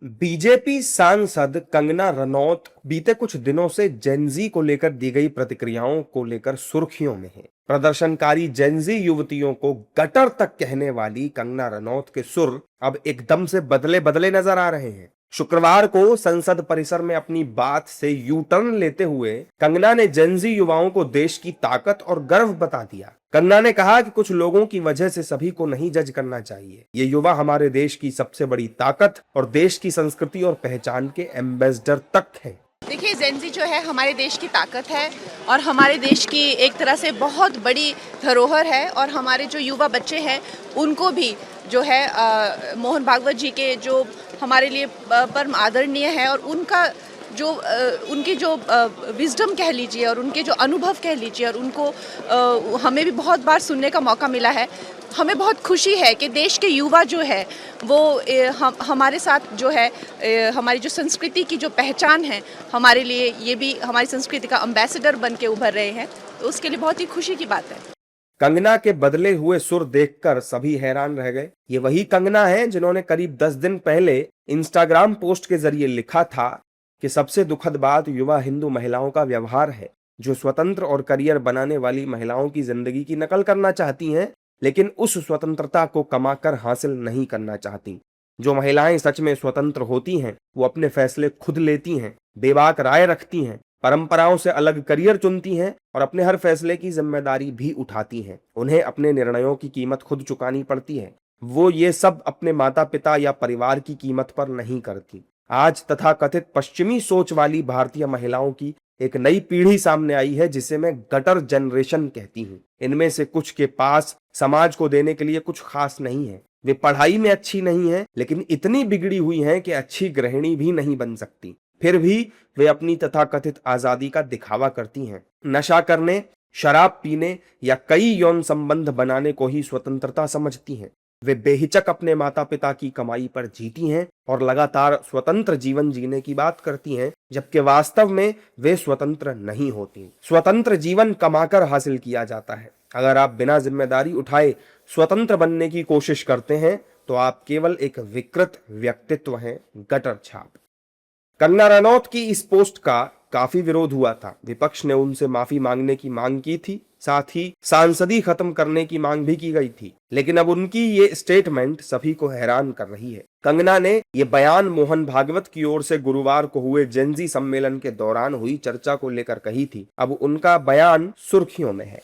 BJP सांसद कंगना रनौत बीते कुछ दिनों से जेनजी को लेकर दी गई प्रतिक्रियाओं को लेकर सुर्खियों में है। प्रदर्शनकारी जेनजी युवतियों को गटर तक कहने वाली कंगना रनौत के सुर अब एकदम से बदले बदले नजर आ रहे हैं। शुक्रवार को संसद परिसर में अपनी बात से यू टर्न लेते हुए कंगना ने जेनजी युवाओं को देश की ताकत और गर्व बता दिया। कंगना ने कहा कि कुछ लोगों की वजह से सभी को नहीं जज करना चाहिए। ये युवा हमारे देश की सबसे बड़ी ताकत और देश की संस्कृति और पहचान के एम्बेसडर तक हैं। देखिए, जेनजी जो है हमारे देश की ताकत है और हमारे देश की एक तरह से बहुत बड़ी धरोहर है। और हमारे जो युवा बच्चे हैं उनको भी जो है मोहन भागवत जी के जो हमारे लिए परम आदरणीय है और उनका जो उनकी जो विजडम कह लीजिए और उनके जो अनुभव कह लीजिए और उनको हमें भी बहुत बार सुनने का मौका मिला है। हमें बहुत खुशी है कि देश के युवा जो है वो हमारे साथ जो है हमारी जो संस्कृति की जो पहचान है हमारे लिए ये भी हमारी संस्कृति का एम्बेसडर बन के उभर रहे हैं, तो उसके लिए बहुत ही खुशी की बात है। कंगना के बदले हुए सुर देखकर सभी हैरान रह गए। ये वही कंगना है जिन्होंने करीब 10 दिन पहले इंस्टाग्राम पोस्ट के जरिए लिखा था कि सबसे दुखद बात युवा हिंदू महिलाओं का व्यवहार है, जो स्वतंत्र और करियर बनाने वाली महिलाओं की जिंदगी की नकल करना चाहती हैं, लेकिन उस स्वतंत्रता को कमाकर हासिल नहीं करना चाहती। जो महिलाएं सच में स्वतंत्र होती हैं, वो अपने फैसले खुद लेती हैं, बेबाक राय रखती हैं, परंपराओं से अलग करियर चुनती हैं और अपने हर फैसले की जिम्मेदारी भी उठाती हैं। उन्हें अपने निर्णयों की कीमत खुद चुकानी पड़ती है। वो ये सब अपने माता पिता या परिवार की कीमत पर नहीं करती। आज तथाकथित पश्चिमी सोच वाली भारतीय महिलाओं की एक नई पीढ़ी सामने आई है, जिसे मैं गटर जनरेशन कहती हूँ। इनमें से कुछ के पास समाज को देने के लिए कुछ खास नहीं है। वे पढ़ाई में अच्छी नहीं है, लेकिन इतनी बिगड़ी हुई हैं कि अच्छी गृहिणी भी नहीं बन सकती। फिर भी वे अपनी तथाकथित आजादी का दिखावा करती हैं। नशा करने, शराब पीने या कई यौन संबंध बनाने को ही स्वतंत्रता समझती हैं। वे बेहिचक अपने माता पिता की कमाई पर जीती हैं और लगातार स्वतंत्र जीवन जीने की बात करती हैं, जबकि वास्तव में वे स्वतंत्र नहीं होती। स्वतंत्र जीवन कमाकर हासिल किया जाता है। अगर आप बिना जिम्मेदारी उठाए स्वतंत्र बनने की कोशिश करते हैं तो आप केवल एक विकृत व्यक्तित्व हैं। गटर छाप। कंगना रनौत की इस पोस्ट का काफी विरोध हुआ था। विपक्ष ने उनसे माफी मांगने की मांग की थी, साथ ही सांसदी खत्म करने की मांग भी की गई थी। लेकिन अब उनकी ये स्टेटमेंट सभी को हैरान कर रही है। कंगना ने ये बयान मोहन भागवत की ओर से गुरुवार को हुए जेनजी सम्मेलन के दौरान हुई चर्चा को लेकर कही थी। अब उनका बयान सुर्खियों में है।